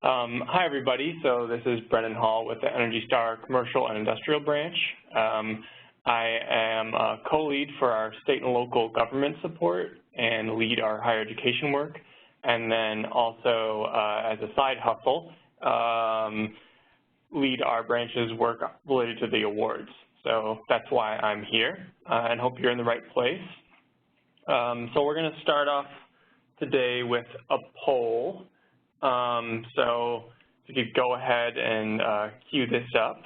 Hi, everybody. So this is Brennan Hall with the Energy Star Commercial and Industrial Branch. I am a co-lead for our state and local government support and lead our higher education work. And then also, as a side hustle, lead our branch's work related to the awards. So that's why I'm here, and hope you're in the right place. So we're going to start off today with a poll. So if you could go ahead and queue this up.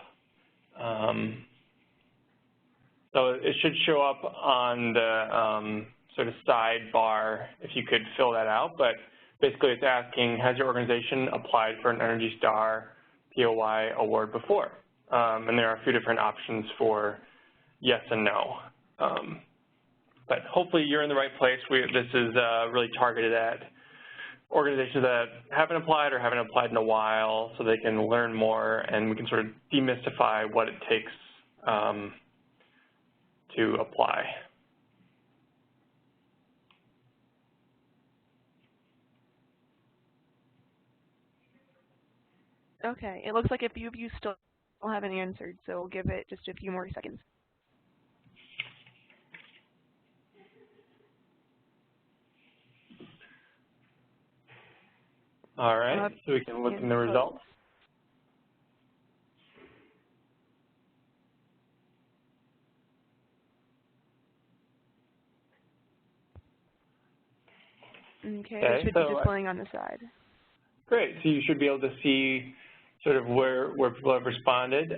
So it should show up on the sort of sidebar if you could fill that out. But basically it's asking, has your organization applied for an Energy Star POY award before? And there are a few different options for yes and no. But hopefully you're in the right place. This is really targeted at organizations that haven't applied or haven't applied in a while, so they can learn more and we can sort of demystify what it takes to apply. Okay, it looks like a few of you still haven't answered, so we'll give it just a few more seconds. All right, so we can look in the results. Okay, it should be displaying on the side. Great, so you should be able to see sort of where people have responded.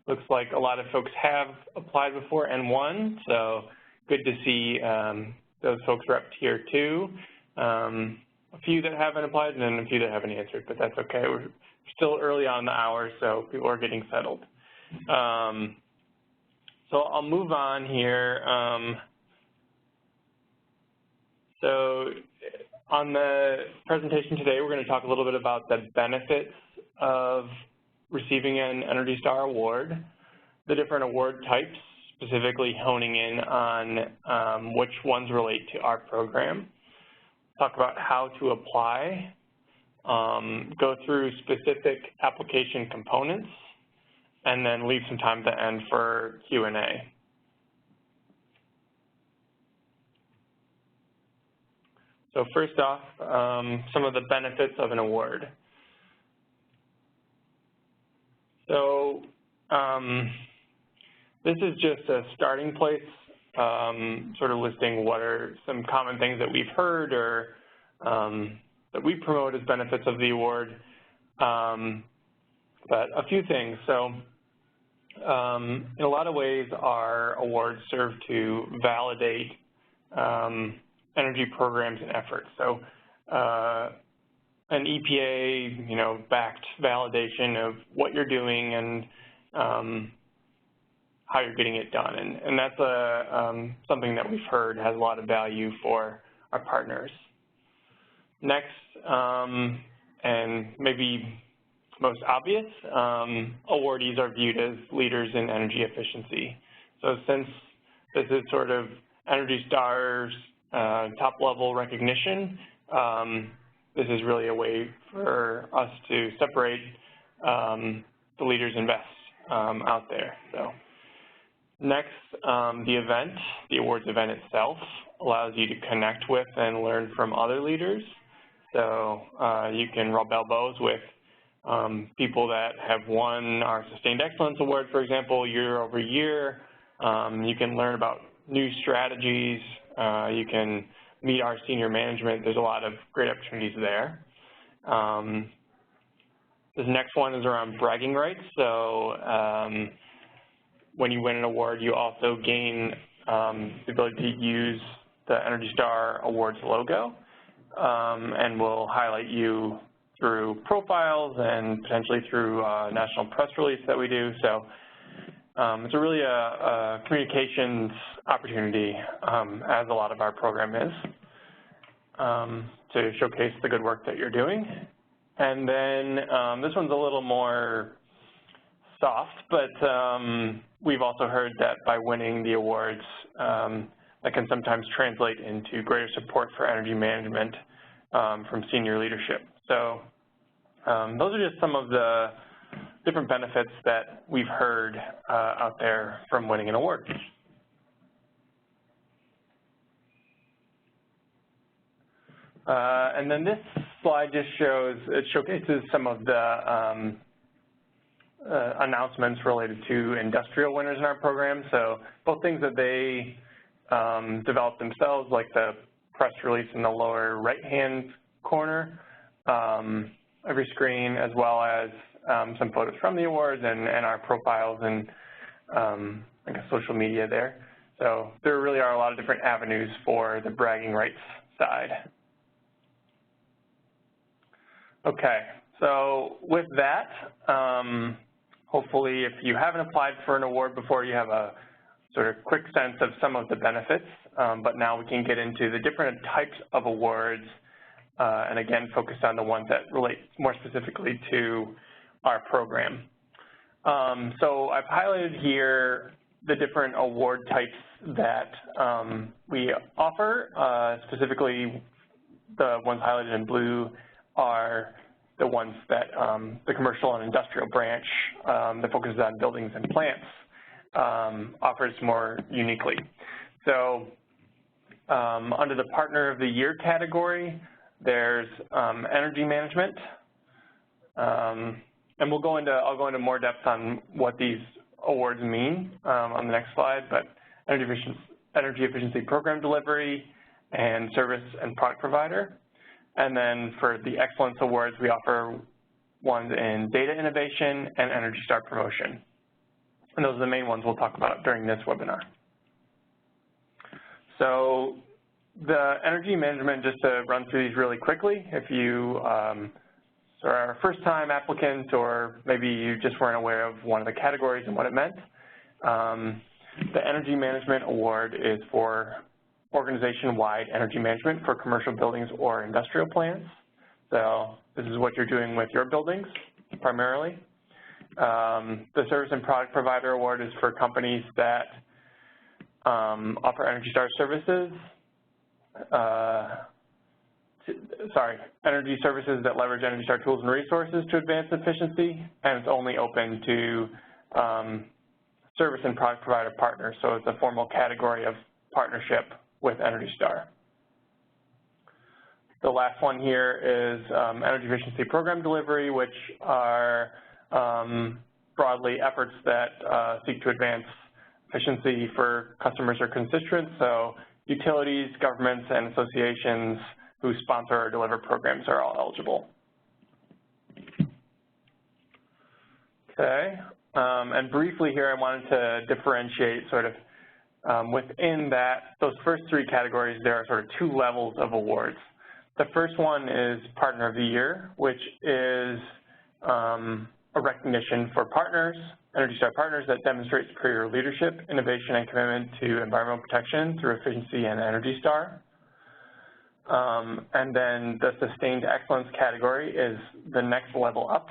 Looks like a lot of folks have applied before and won, so good to see those folks are up tier 2. A few that haven't applied and then a few that haven't answered, but that's okay. We're still early on in the hour, so people are getting settled. So I'll move on here. So on the presentation today, we're going to talk a little bit about the benefits of receiving an Energy Star award, the different award types, specifically honing in on which ones relate to our program. Talk about how to apply, go through specific application components, and then leave some time at the end for Q&A. So first off, some of the benefits of an award. So this is just a starting place, sort of listing what are some common things that we've heard or that we promote as benefits of the award. But a few things. So in a lot of ways, our awards serve to validate energy programs and efforts. So an EPA, backed validation of what you're doing and how you're getting it done. And that's something that we've heard has a lot of value for our partners. Next, and maybe most obvious, awardees are viewed as leaders in energy efficiency. So since this is sort of Energy Star's top-level recognition, this is really a way for us to separate the leaders and best out there. So next, the awards event itself allows you to connect with and learn from other leaders. So you can rub elbows with people that have won our Sustained Excellence Award, for example, year over year. You can learn about new strategies. You can meet our senior management. There's a lot of great opportunities there. This next one is around bragging rights. So when you win an award, you also gain the ability to use the Energy Star Awards logo, and we'll highlight you through profiles and potentially through a national press release that we do. So it's really a communications opportunity, as a lot of our program is, to showcase the good work that you're doing. And then this one's a little more soft, but we've also heard that by winning the awards, that can sometimes translate into greater support for energy management from senior leadership. So Those are just some of the different benefits that we've heard out there from winning an award. And then this slide just showcases some of the announcements related to industrial winners in our program. So both things that they developed themselves, like the press release in the lower right-hand corner of your screen, as well as some photos from the awards and our profiles and I guess social media there. So there really are a lot of different avenues for the bragging rights side. Okay, so with that, hopefully if you haven't applied for an award before, you have a sort of quick sense of some of the benefits, but now we can get into the different types of awards and again focus on the ones that relate more specifically to our program. So I've highlighted here the different award types that we offer. Specifically, the ones highlighted in blue are the ones that the commercial and industrial branch that focuses on buildings and plants offers more uniquely. So under the Partner of the Year category, there's energy management. And I'll go into more depth on what these awards mean on the next slide, but energy efficiency program delivery and service and product provider. And then for the Excellence Awards, we offer ones in data innovation and Energy Star promotion. And those are the main ones we'll talk about during this webinar. So the energy management, just to run through these really quickly, if you are a first-time applicant or maybe you just weren't aware of one of the categories and what it meant, the Energy Management Award is for organization-wide energy management for commercial buildings or industrial plants. So this is what you're doing with your buildings primarily. The Service and Product Provider Award is for companies that offer Energy Star services, energy services that leverage Energy Star tools and resources to advance efficiency, and it's only open to service and product provider partners, so it's a formal category of partnership with Energy Star. The last one here is energy efficiency program delivery, which are broadly efforts that seek to advance efficiency for customers or constituents, so utilities, governments, and associations who sponsor or deliver programs are all eligible. Okay, and briefly here I wanted to differentiate sort of within those first three categories, there are sort of two levels of awards. The first one is Partner of the Year, which is a recognition for partners, Energy Star partners that demonstrate superior leadership, innovation, and commitment to environmental protection through efficiency and Energy Star. And then the Sustained Excellence category is the next level up,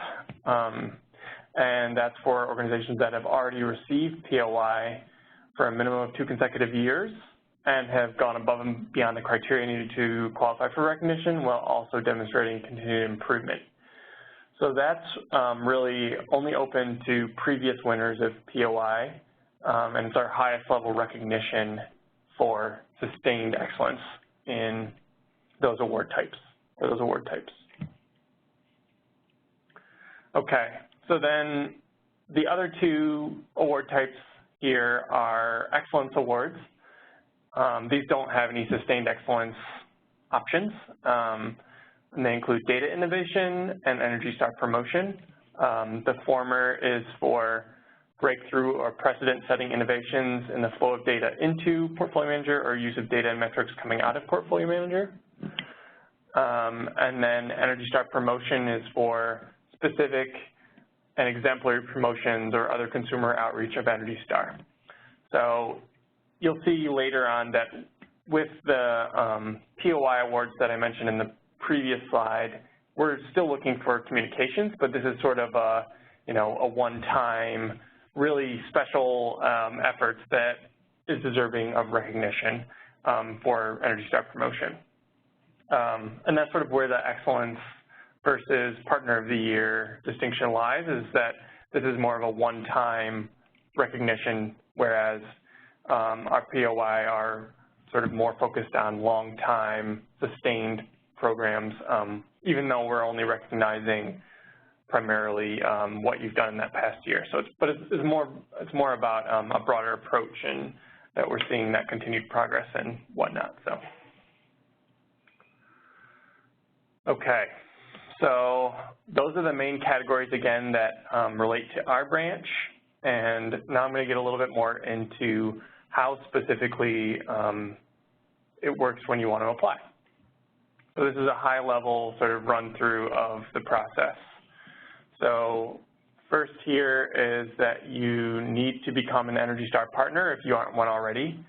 and that's for organizations that have already received POY for a minimum of 2 consecutive years and have gone above and beyond the criteria needed to qualify for recognition while also demonstrating continued improvement. So that's really only open to previous winners of POY, and it's our highest level recognition for sustained excellence in those award types. Okay, so then the other two award types here are Excellence Awards. These don't have any sustained excellence options, and they include data innovation and Energy Star promotion. The former is for breakthrough or precedent-setting innovations in the flow of data into Portfolio Manager or use of data and metrics coming out of Portfolio Manager. And then Energy Star promotion is for specific and exemplary promotions or other consumer outreach of Energy Star. So you'll see later on that with the POY awards that I mentioned in the previous slide, we're still looking for communications, but this is sort of a, a one-time, really special efforts that is deserving of recognition for Energy Star promotion. And that's sort of where the excellence versus Partner of the Year distinction lies is that this is more of a one-time recognition, whereas our POY are sort of more focused on long-time, sustained programs, even though we're only recognizing primarily what you've done in that past year. So, it's more about a broader approach, and that we're seeing that continued progress and whatnot. So, okay. So those are the main categories again that relate to our branch, and now I'm going to get a little bit more into how specifically it works when you want to apply. So this is a high-level sort of run-through of the process. So first here is that you need to become an Energy Star partner if you aren't one already.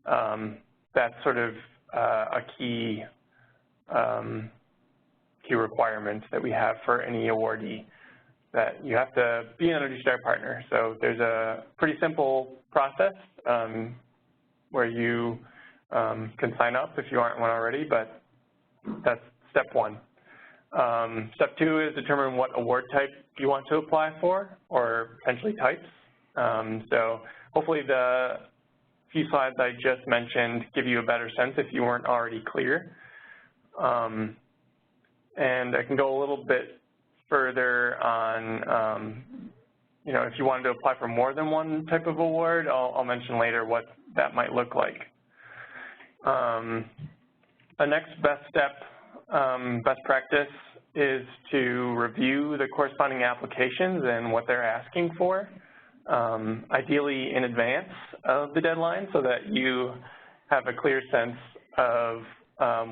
That's sort of a key requirement that we have for any awardee, that you have to be an Energy Star partner. So there's a pretty simple process where you can sign up if you aren't one already, but that's step one. Step two is determine what award type you want to apply for, or potentially types. So hopefully the few slides I just mentioned give you a better sense if you weren't already clear. And I can go a little bit further on, you know, if you wanted to apply for more than one type of award, I'll mention later what that might look like. The next best step, best practice, is to review the corresponding applications and what they're asking for, ideally in advance of the deadline, so that you have a clear sense of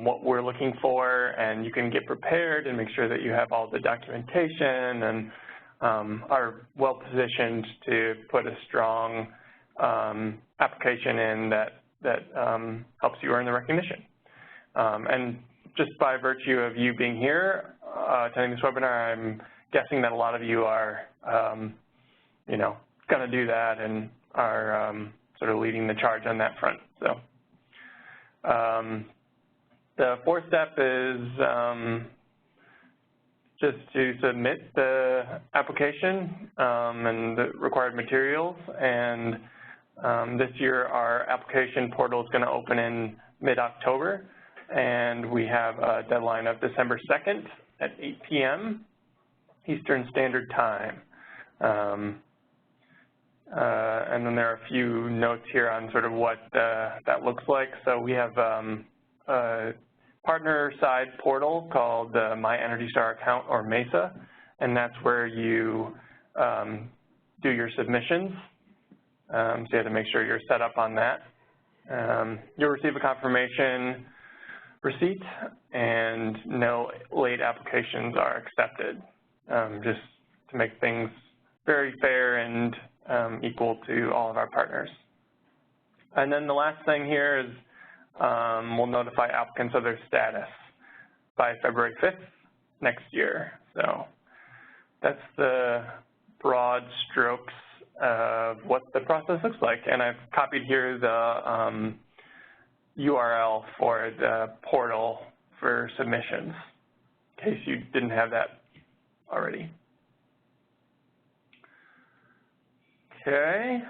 what we're looking for, and you can get prepared and make sure that you have all the documentation and are well positioned to put a strong application in that helps you earn the recognition. And just by virtue of you being here, attending this webinar, I'm guessing that a lot of you are, you know, going to do that and are sort of leading the charge on that front. So the fourth step is just to submit the application and the required materials. And this year our application portal is going to open in mid-October, and we have a deadline of December 2nd at 8 p.m. Eastern Standard Time. And then there are a few notes here on sort of what that looks like. So we have a partner side portal called the My Energy Star Account, or MESA, and that's where you do your submissions. So you have to make sure you're set up on that. You'll receive a confirmation receipt, and no late applications are accepted, just to make things very fair and equal to all of our partners. And then the last thing here is we'll notify applicants of their status by February 5th next year. So that's the broad strokes of what the process looks like. And I've copied here the URL for the portal for submissions, in case you didn't have that already. Okay.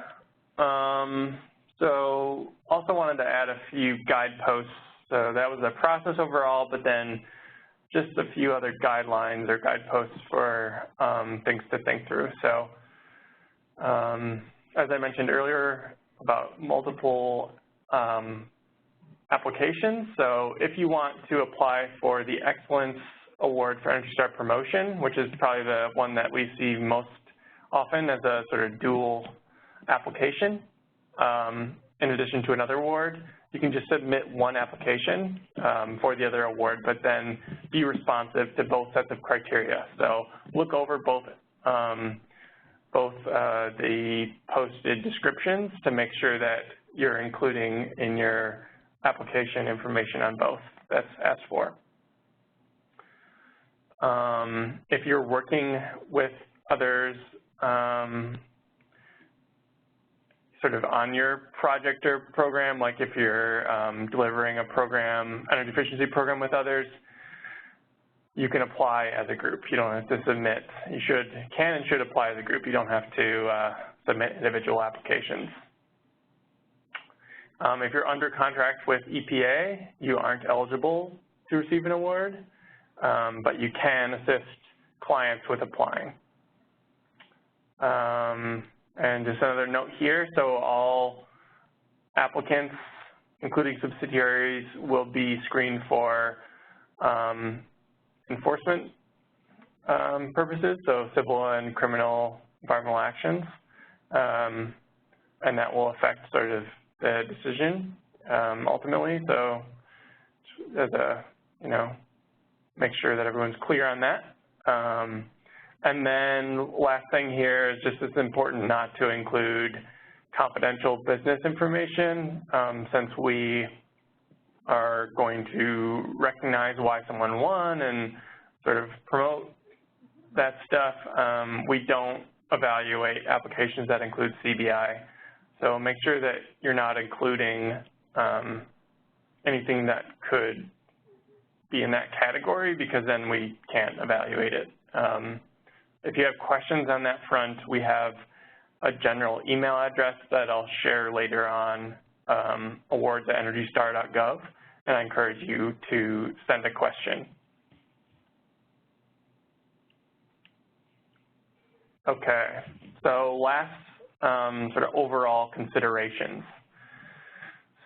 So also wanted to add a few guideposts. So that was the process overall, but then just a few other guidelines or guideposts for things to think through. So as I mentioned earlier about multiple applications. So if you want to apply for the Excellence Award for Energy Star Promotion, which is probably the one that we see most often as a sort of dual application, in addition to another award, you can just submit one application for the other award, but then be responsive to both sets of criteria. So look over both the posted descriptions to make sure that you're including in your application information on both that's asked for. If you're working with others sort of on your project or program, like if you're delivering a program, energy efficiency program with others, you can apply as a group. You don't have to submit. You can and should apply as a group. You don't have to submit individual applications. If you're under contract with EPA, you aren't eligible to receive an award, but you can assist clients with applying. And just another note here, so all applicants, including subsidiaries, will be screened for enforcement purposes, so civil and criminal environmental actions, and that will affect sort of the decision ultimately. So as a, make sure that everyone's clear on that. And then last thing here is just it's important not to include confidential business information since we are going to recognize why someone won and sort of promote that stuff. We don't evaluate applications that include CBI. So make sure that you're not including anything that could be in that category because then we can't evaluate it. If you have questions on that front, we have a general email address that I'll share later on, awards@energystar.gov, and I encourage you to send a question. Okay, so last sort of overall considerations.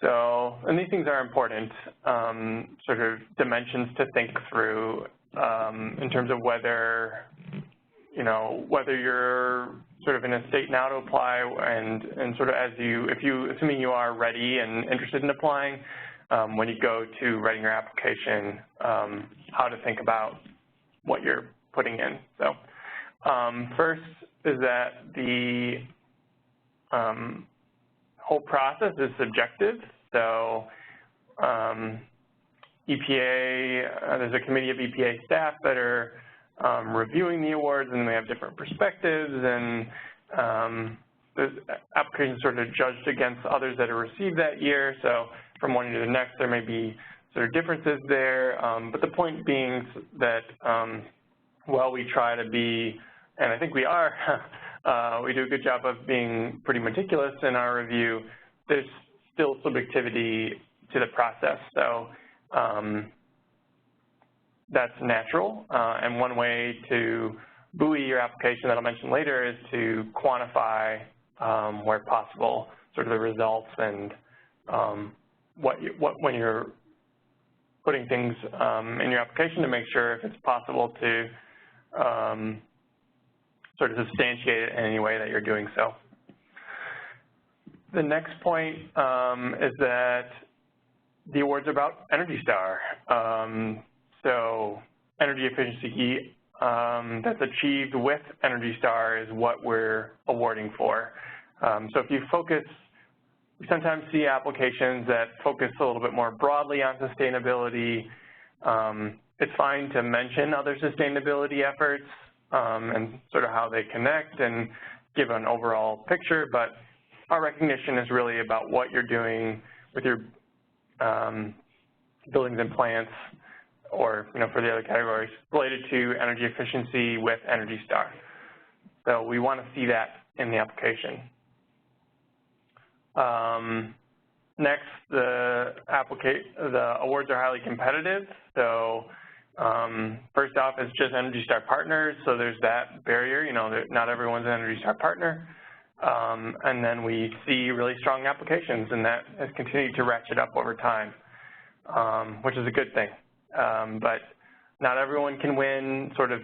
So, and these things are important, sort of dimensions to think through in terms of whether, whether you're sort of in a state now to apply and sort of assuming you are ready and interested in applying, when you go to writing your application, how to think about what you're putting in. So first is that the whole process is subjective. So EPA, there's a committee of EPA staff that are reviewing the awards, and they have different perspectives, and there's applications sort of judged against others that are received that year. So from one year to the next, there may be sort of differences there. But the point being that while we try to be, and I think we are, we do a good job of being pretty meticulous in our review, there's still subjectivity to the process. So that's natural, and one way to buoy your application that I'll mention later is to quantify, where possible, sort of the results and when you're putting things in your application to make sure if it's possible to sort of substantiate it in any way that you're doing so. The next point is that the awards are about Energy Star. So energy efficiency that's achieved with Energy Star is what we're awarding for. So if you focus, we sometimes see applications that focus a little bit more broadly on sustainability. It's fine to mention other sustainability efforts and sort of how they connect and give an overall picture, but our recognition is really about what you're doing with your buildings and plants, or for the other categories related to energy efficiency with Energy Star. So we want to see that in the application. Next, the awards are highly competitive. So first off, it's just Energy Star partners, so there's that barrier. Not everyone's an Energy Star partner. And then we see really strong applications, and that has continued to ratchet up over time, which is a good thing. But not everyone can win. Sort of,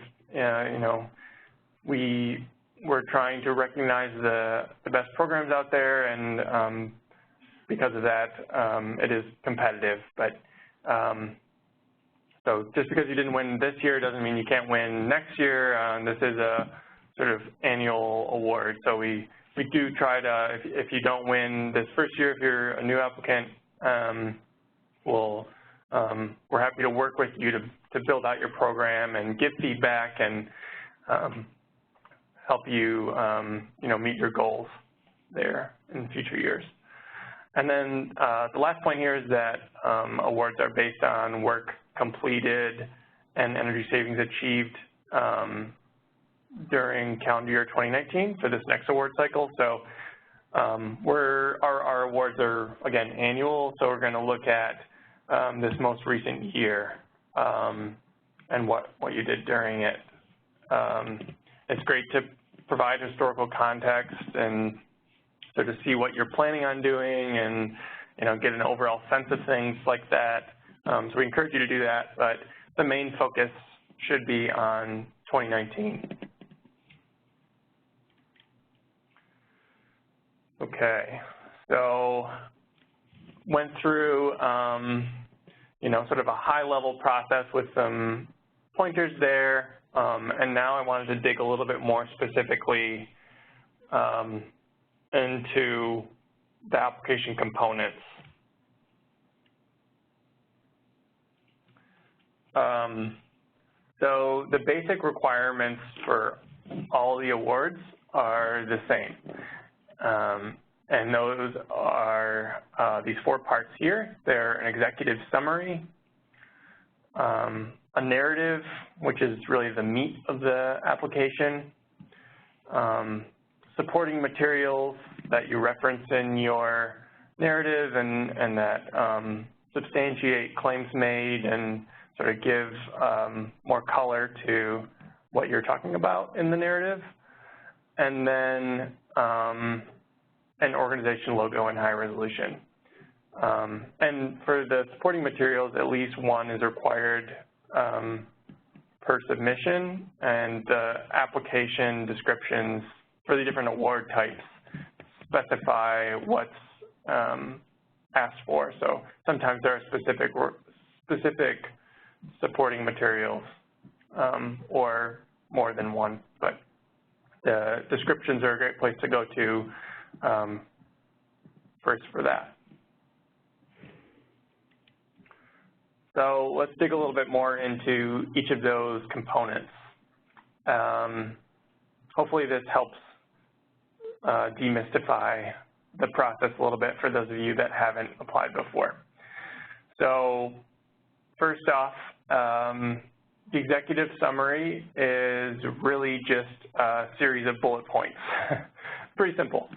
we're trying to recognize the best programs out there, and because of that, it is competitive. But so just because you didn't win this year doesn't mean you can't win next year. This is a sort of annual award, so we do try to, if you don't win this first year, if you're a new applicant, we're happy to work with you to build out your program and give feedback and help you, meet your goals there in future years. And then the last point here is that awards are based on work completed and energy savings achieved during calendar year 2019 for this next award cycle. So our awards are, again, annual, so we're going to look at this most recent year and what you did during it. It's great to provide historical context and so to see what you're planning on doing and, get an overall sense of things like that. So we encourage you to do that, but the main focus should be on 2019. Okay, so went through, sort of a high-level process with some pointers there, and now I wanted to dig a little bit more specifically into the application components. So the basic requirements for all the awards are the same. And those are these 4 parts here. They're an executive summary, a narrative, which is really the meat of the application, supporting materials that you reference in your narrative and that substantiate claims made and sort of give more color to what you're talking about in the narrative. And then an organization logo in high resolution. And for the supporting materials, at least one is required per submission, and the application descriptions for the different award types specify what's asked for. So sometimes there are specific supporting materials or more than one, but the descriptions are a great place to go to first for that. So let's dig a little bit more into each of those components. Hopefully this helps demystify the process a little bit for those of you that haven't applied before. So first off, the executive summary is really just a series of bullet points. Pretty simple,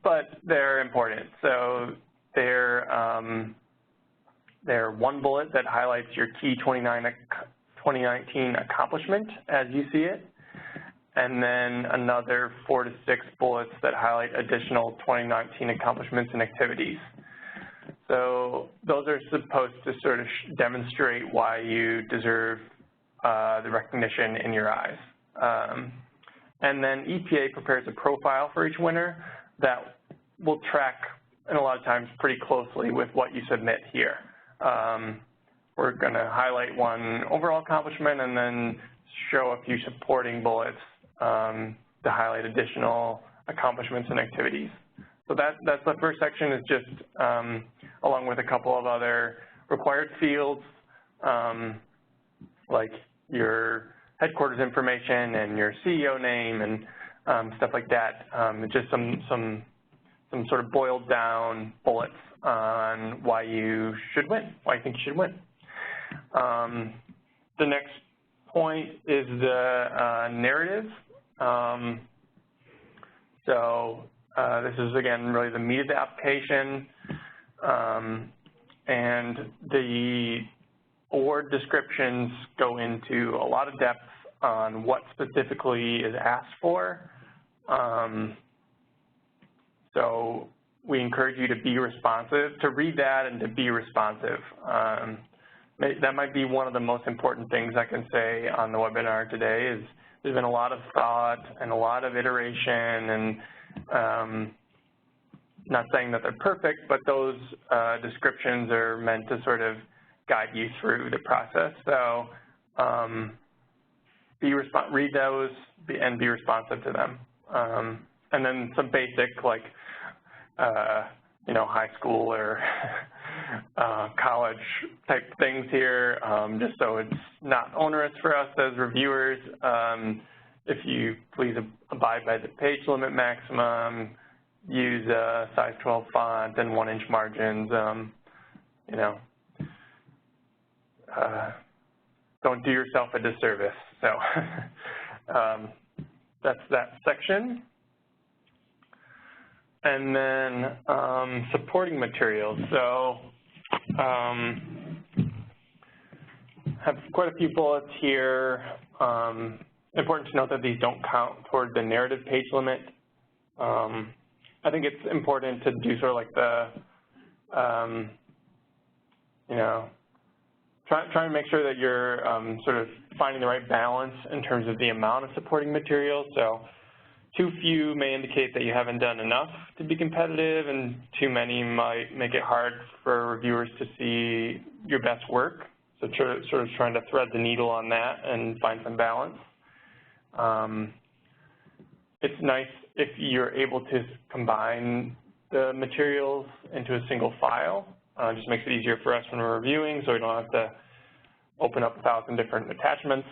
but they're important. So they're one bullet that highlights your key 2019 accomplishment as you see it, and then another 4 to 6 bullets that highlight additional 2019 accomplishments and activities. So those are supposed to sort of demonstrate why you deserve the recognition in your eyes. And then EPA prepares a profile for each winner that will track, and a lot of times, pretty closely with what you submit here. We're going to highlight one overall accomplishment and then show a few supporting bullets to highlight additional accomplishments and activities. So that's the first section, is just along with a couple of other required fields like your headquarters information and your CEO name and stuff like that. Just some sort of boiled down bullets on why you should win, why you think you should win. The next point is the narrative. This is, again, really the meat of the application, and the award descriptions go into a lot of depth on what specifically is asked for. So we encourage you to be responsive, to read that and to be responsive. That might be one of the most important things I can say on the webinar today. Is there's been a lot of thought and a lot of iteration, and not saying that they're perfect, but those descriptions are meant to sort of guide you through the process. So read those and be responsive to them. And then some basic, like, high school or college type things here, just so it's not onerous for us as reviewers. If you please abide by the page limit maximum, use size 12 font and 1-inch margins, don't do yourself a disservice. So that's that section. And then supporting materials. So have quite a few bullets here. Important to note that these don't count toward the narrative page limit. I think it's important to do sort of like the, try and make sure that you're sort of finding the right balance in terms of the amount of supporting materials. So too few may indicate that you haven't done enough to be competitive, and too many might make it hard for reviewers to see your best work. So sort of trying to thread the needle on that and find some balance. It's nice if you're able to combine the materials into a single file. Just makes it easier for us when we're reviewing, so we don't have to open up 1,000 different attachments.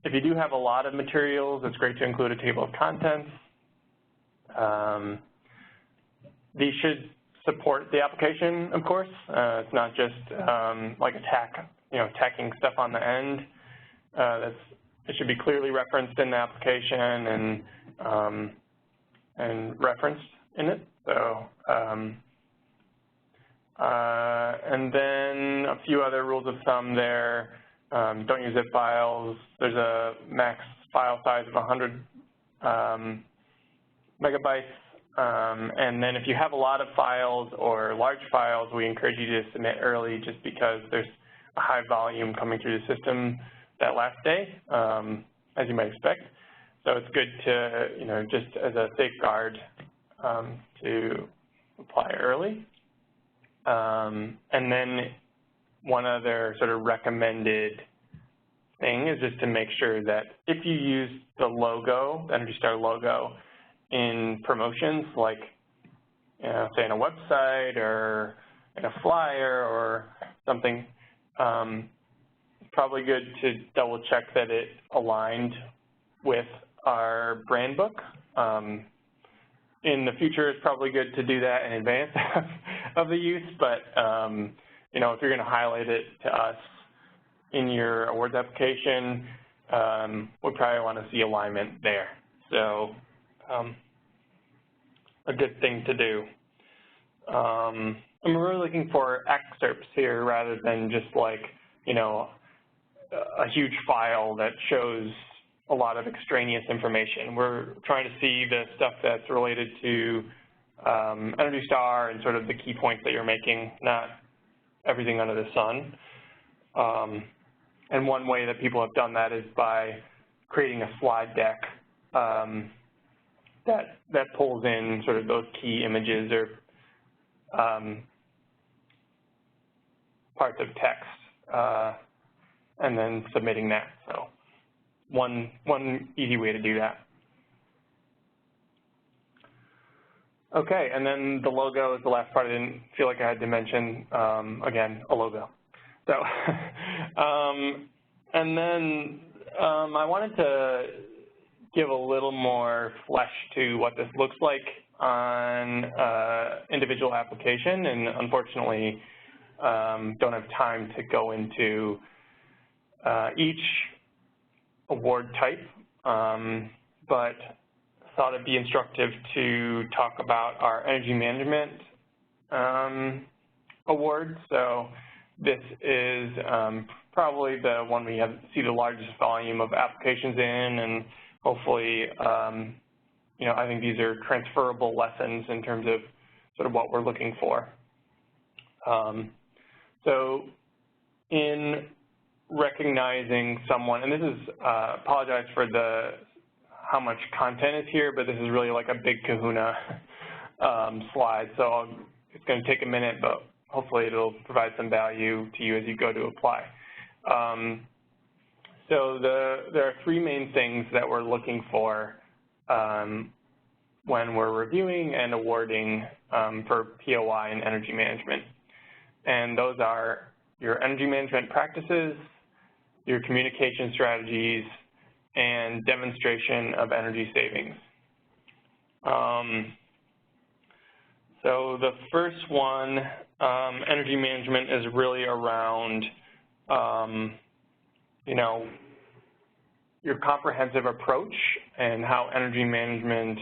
If you do have a lot of materials, it's great to include a table of contents. These should support the application, of course. It's not just like tacking stuff on the end. It should be clearly referenced in the application and referenced in it. So, and then a few other rules of thumb there. Don't use zip files. There's a max file size of 100 megabytes. And then if you have a lot of files or large files, we encourage you to submit early just because there's a high volume coming through the system that last day, as you might expect. So it's good to, just as a safeguard, to apply early. And then one other sort of recommended thing is just to make sure that if you use the logo, the Energy Star logo, in promotions, like say in a website or in a flyer or something, it's probably good to double check that it aligned with our brand book. In the future, it's probably good to do that in advance of the use, but if you're going to highlight it to us in your awards application, we'll probably want to see alignment there. So a good thing to do. And we're really looking for excerpts here rather than just like, a huge file that shows a lot of extraneous information. We're trying to see the stuff that's related to Energy Star and sort of the key points that you're making, not everything under the sun. And one way that people have done that is by creating a slide deck that pulls in sort of those key images or parts of text and then submitting that. So one easy way to do that. Okay, and then the logo is the last part I didn't feel like I had to mention. Again, a logo. So, and then I wanted to give a little more flesh to what this looks like on individual application, and unfortunately don't have time to go into each award type, but thought it'd be instructive to talk about our energy management award. So this is probably the one we see the largest volume of applications in, and hopefully, I think these are transferable lessons in terms of sort of what we're looking for. So in recognizing someone, and this is, apologize for how much content is here, but this is really like a big kahuna slide. So it's going to take a minute, but hopefully it'll provide some value to you as you go to apply. So there are three main things that we're looking for when we're reviewing and awarding for POY and energy management. And those are your energy management practices, your communication strategies, and demonstration of energy savings. So the first one, energy management, is really around your comprehensive approach and how energy management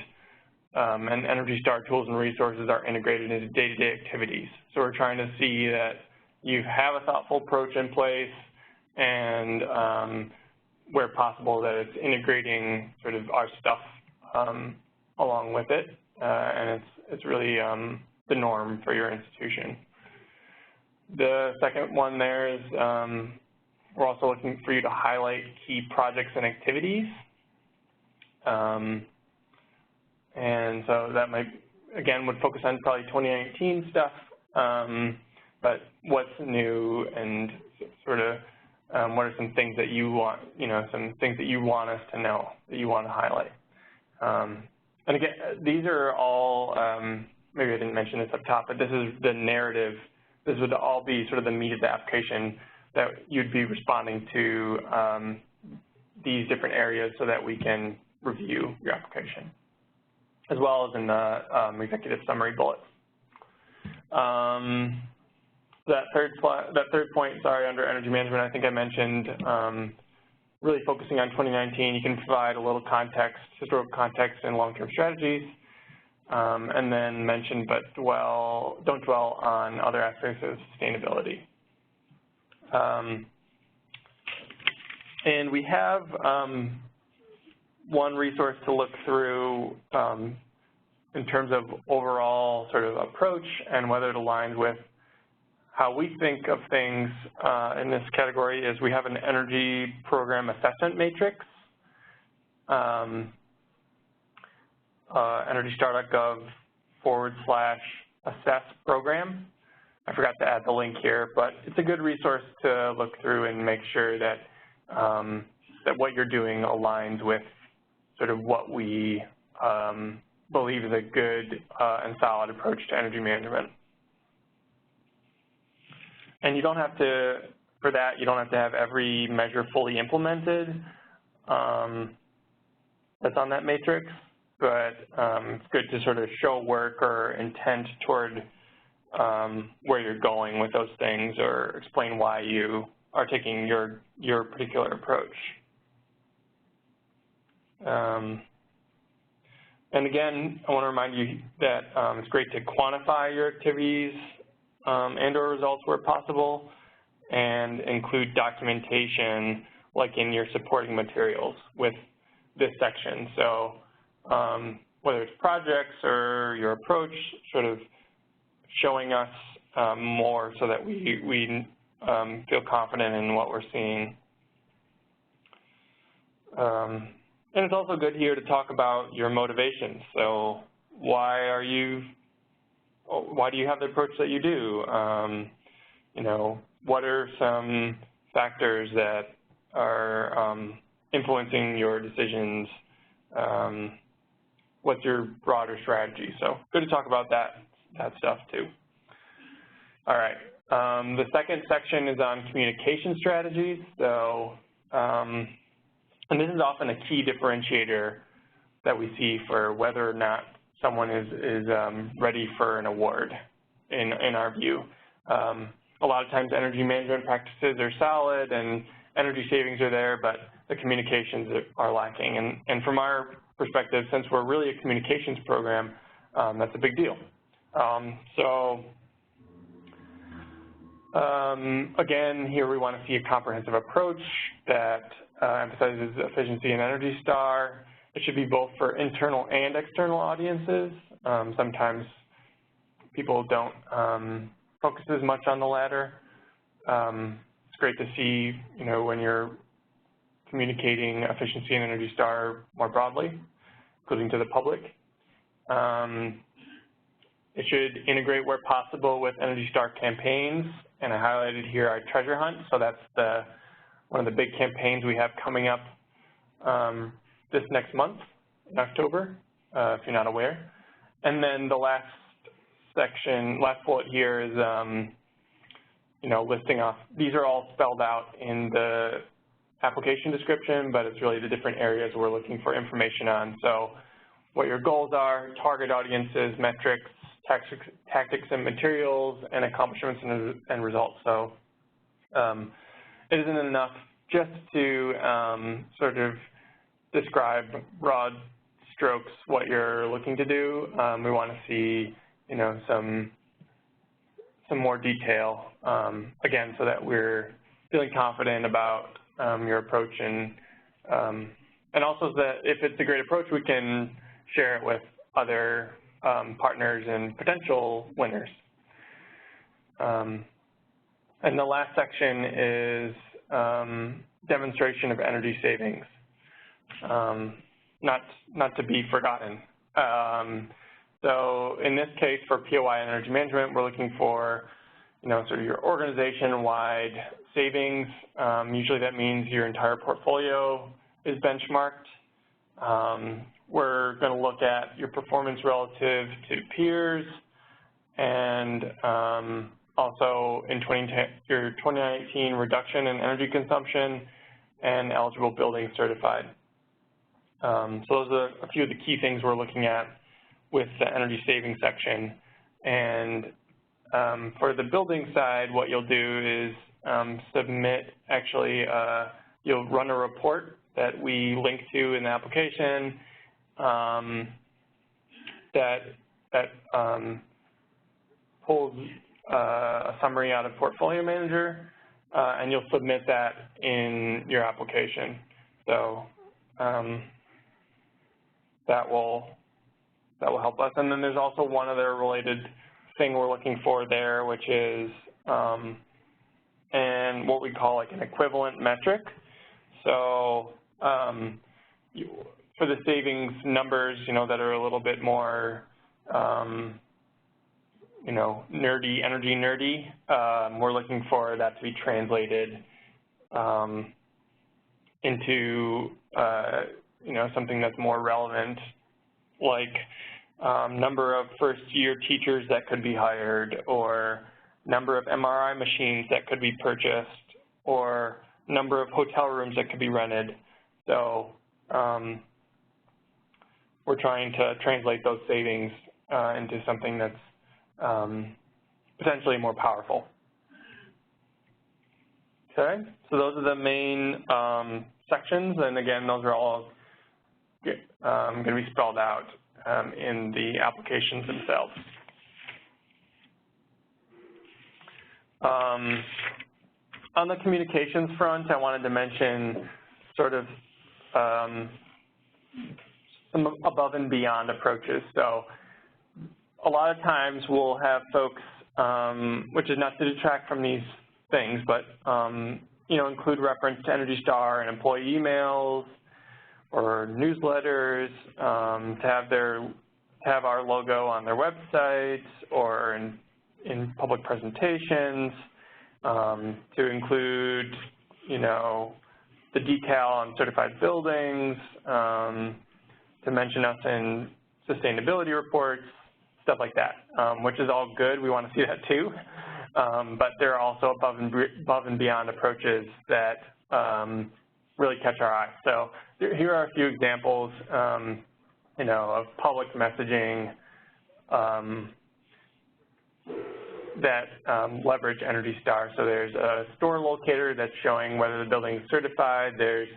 and Energy Star tools and resources are integrated into day-to-day activities. So we're trying to see that you have a thoughtful approach in place, and where possible that it's integrating sort of our stuff along with it, and it's really the norm for your institution. The second one there is we're also looking for you to highlight key projects and activities. And so that might, again, would focus on probably 2019 stuff, but what's new and sort of what are some things that you want, some things that you want us to know, that you want to highlight. And again, these are all, maybe I didn't mention this up top, but this is the narrative. This would all be sort of the meat of the application that you'd be responding to these different areas so that we can review your application, as well as in the executive summary bullets. That third point, under energy management, I think I mentioned really focusing on 2019. You can provide a little context, historical context, and long-term strategies, and then mention but don't dwell on other aspects of sustainability. And we have one resource to look through in terms of overall sort of approach and whether it aligns with how we think of things in this category. Is we have an energy program assessment matrix, energystar.gov/assess program. I forgot to add the link here, but it's a good resource to look through and make sure that that what you're doing aligns with sort of what we believe is a good and solid approach to energy management. And you don't have to, for that, you don't have to have every measure fully implemented that's on that matrix, but it's good to sort of show work or intent toward where you're going with those things, or explain why you are taking your particular approach. And again, I want to remind you that it's great to quantify your activities and or results where possible, and include documentation like in your supporting materials with this section. So whether it's projects or your approach, sort of showing us more so that we feel confident in what we're seeing. And it's also good here to talk about your motivations. So why do you have the approach that you do? What are some factors that are influencing your decisions? What's your broader strategy? So good to talk about that stuff too. All right. The second section is on communication strategies. So, and this is often a key differentiator that we see for whether or not someone is ready for an award in our view. A lot of times energy management practices are solid and energy savings are there, but the communications are lacking. And from our perspective, since we're really a communications program, that's a big deal. Again, here we want to see a comprehensive approach that emphasizes efficiency and Energy Star. It should be both for internal and external audiences. Sometimes people don't focus as much on the latter. It's great to see, when you're communicating efficiency and Energy Star more broadly, including to the public. It should integrate where possible with Energy Star campaigns, and I highlighted here our treasure hunt. So that's one of the big campaigns we have coming up this next month in October, if you're not aware. And then the last bullet here is, listing off. These are all spelled out in the application description, but it's really the different areas we're looking for information on. So what your goals are, target audiences, metrics, tactics and materials, and accomplishments and results. So it isn't enough just to sort of describe broad strokes what you're looking to do, we want to see, some more detail, again, so that we're feeling confident about your approach, and also that if it's a great approach, we can share it with other partners and potential winners. And the last section is demonstration of energy savings, not to be forgotten. So in this case, for POY Energy Management, we're looking for, sort of your organization-wide savings. Usually that means your entire portfolio is benchmarked. We're going to look at your performance relative to peers, and also in your 2019 reduction in energy consumption and eligible buildings certified. So those are a few of the key things we're looking at with the energy saving section. And for the building side, what you'll do is submit, you'll run a report that we link to in the application that pulls a summary out of Portfolio Manager, and you'll submit that in your application. So that will help us. And then there's also one other related thing we're looking for there, which is and what we call like an equivalent metric. So for the savings numbers, that are a little bit more energy nerdy, we're looking for that to be translated into something that's more relevant, like number of first-year teachers that could be hired, or number of MRI machines that could be purchased, or number of hotel rooms that could be rented. So we're trying to translate those savings into something that's potentially more powerful. Okay, so those are the main sections, and again, those are all going to be spelled out in the applications themselves. On the communications front, I wanted to mention sort of some above and beyond approaches. So a lot of times we'll have folks, which is not to detract from these things, but include reference to Energy Star and employee emails or newsletters, to have our logo on their websites or in public presentations, to include the decal on certified buildings, to mention us in sustainability reports, stuff like that, which is all good. We want to see that too. But there are also above and beyond approaches that really catch our eye. So here are a few examples, of public messaging that leverage Energy Star. So there's a store locator that's showing whether the building is certified. There's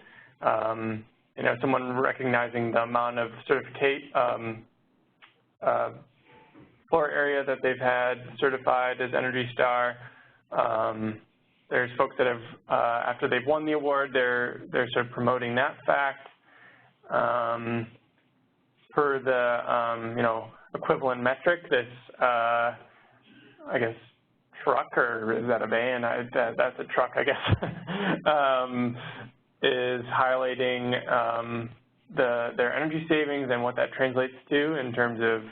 someone recognizing the amount of floor area that they've had certified as Energy Star. There's folks that have, after they've won the award, they're sort of promoting that fact. Per the equivalent metric, this I guess truck, or is that a van? That's a truck, I guess. Is highlighting their energy savings and what that translates to in terms of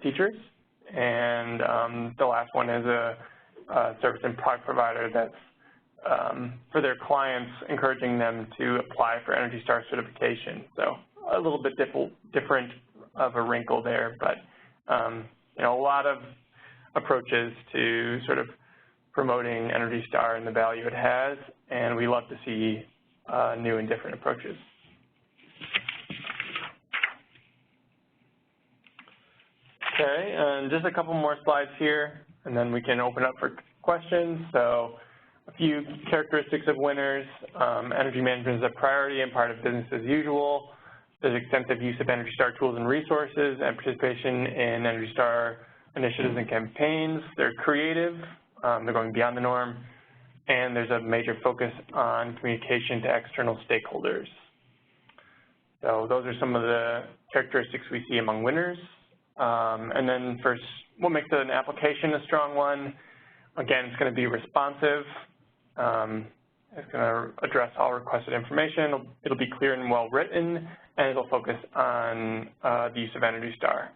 teachers. And the last one is a service and product provider that's for their clients, encouraging them to apply for Energy Star certification. So a little bit different of a wrinkle there, but a lot of approaches to sort of promoting Energy Star and the value it has, and we love to see new and different approaches. Okay, and just a couple more slides here, and then we can open up for questions. So a few characteristics of winners. Energy management is a priority and part of business as usual. There's extensive use of Energy Star tools and resources and participation in Energy Star initiatives and campaigns. They're creative, they're going beyond the norm, and there's a major focus on communication to external stakeholders. So those are some of the characteristics we see among winners. And then first, what makes an application a strong one? Again, it's going to be responsive. It's going to address all requested information. It'll be clear and well written, and it'll focus on the use of Energy Star.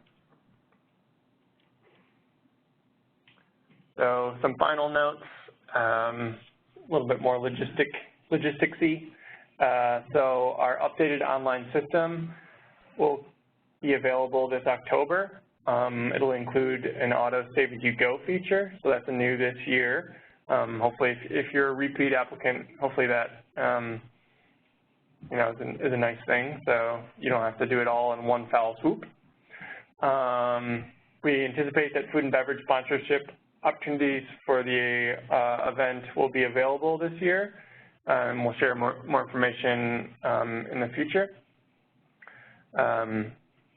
So some final notes, a little bit more logisticsy. So our updated online system will be available this October. It'll include an auto save as you go feature, so that's new this year. Hopefully, if you're a repeat applicant, hopefully that you know, is a nice thing, so you don't have to do it all in one foul swoop. We anticipate that food and beverage sponsorship opportunities for the event will be available this year, and we'll share more information in the future.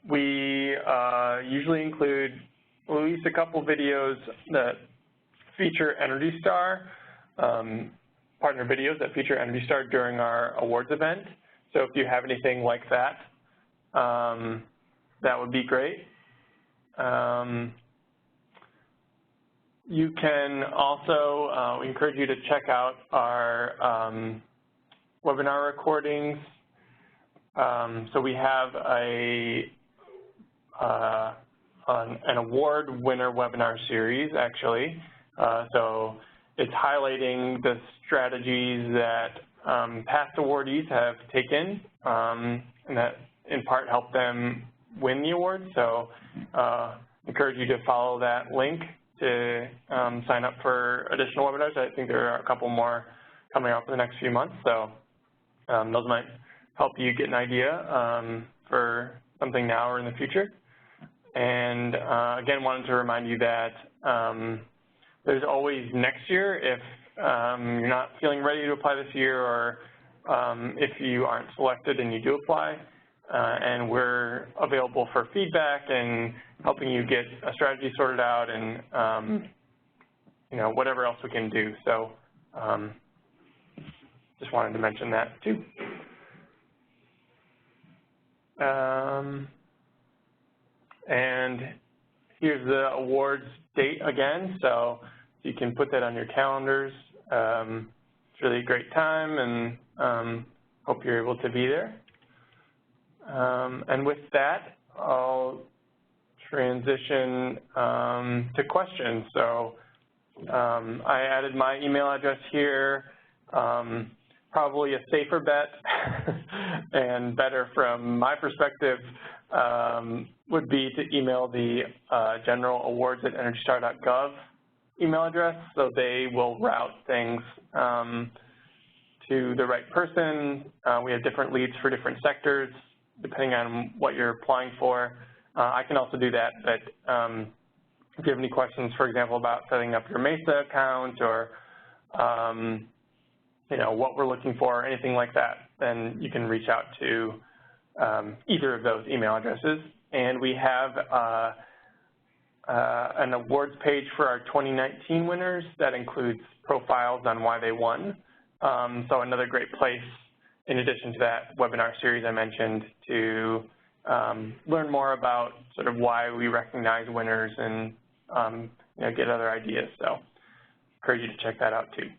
We usually include at least a couple videos that feature Energy Star, partner videos that feature Energy Star during our awards event. So if you have anything like that, that would be great. You can also, we encourage you to check out our webinar recordings. So we have an award winner webinar series, actually. So it's highlighting the strategies that past awardees have taken and that in part help them win the award. So encourage you to follow that link to sign up for additional webinars. I think there are a couple more coming up in the next few months. So those might help you get an idea for something now or in the future. And again, wanted to remind you that there's always next year if you're not feeling ready to apply this year, or if you aren't selected and you do apply. And we're available for feedback and helping you get a strategy sorted out and you know, whatever else we can do. So just wanted to mention that too. And here's the awards date again, so you can put that on your calendars. It's really a great time, and hope you're able to be there. And with that, I'll transition to questions. So I added my email address here. Probably a safer bet and better from my perspective would be to email the general awards@energystar.gov email address, so they will route things to the right person. We have different leads for different sectors depending on what you're applying for. I can also do that, but if you have any questions, for example, about setting up your MESA account or you know, what we're looking for, anything like that, then you can reach out to either of those email addresses. And we have an awards page for our 2019 winners that includes profiles on why they won. So another great place, in addition to that webinar series I mentioned, to learn more about sort of why we recognize winners and you know, get other ideas. So encourage you to check that out too.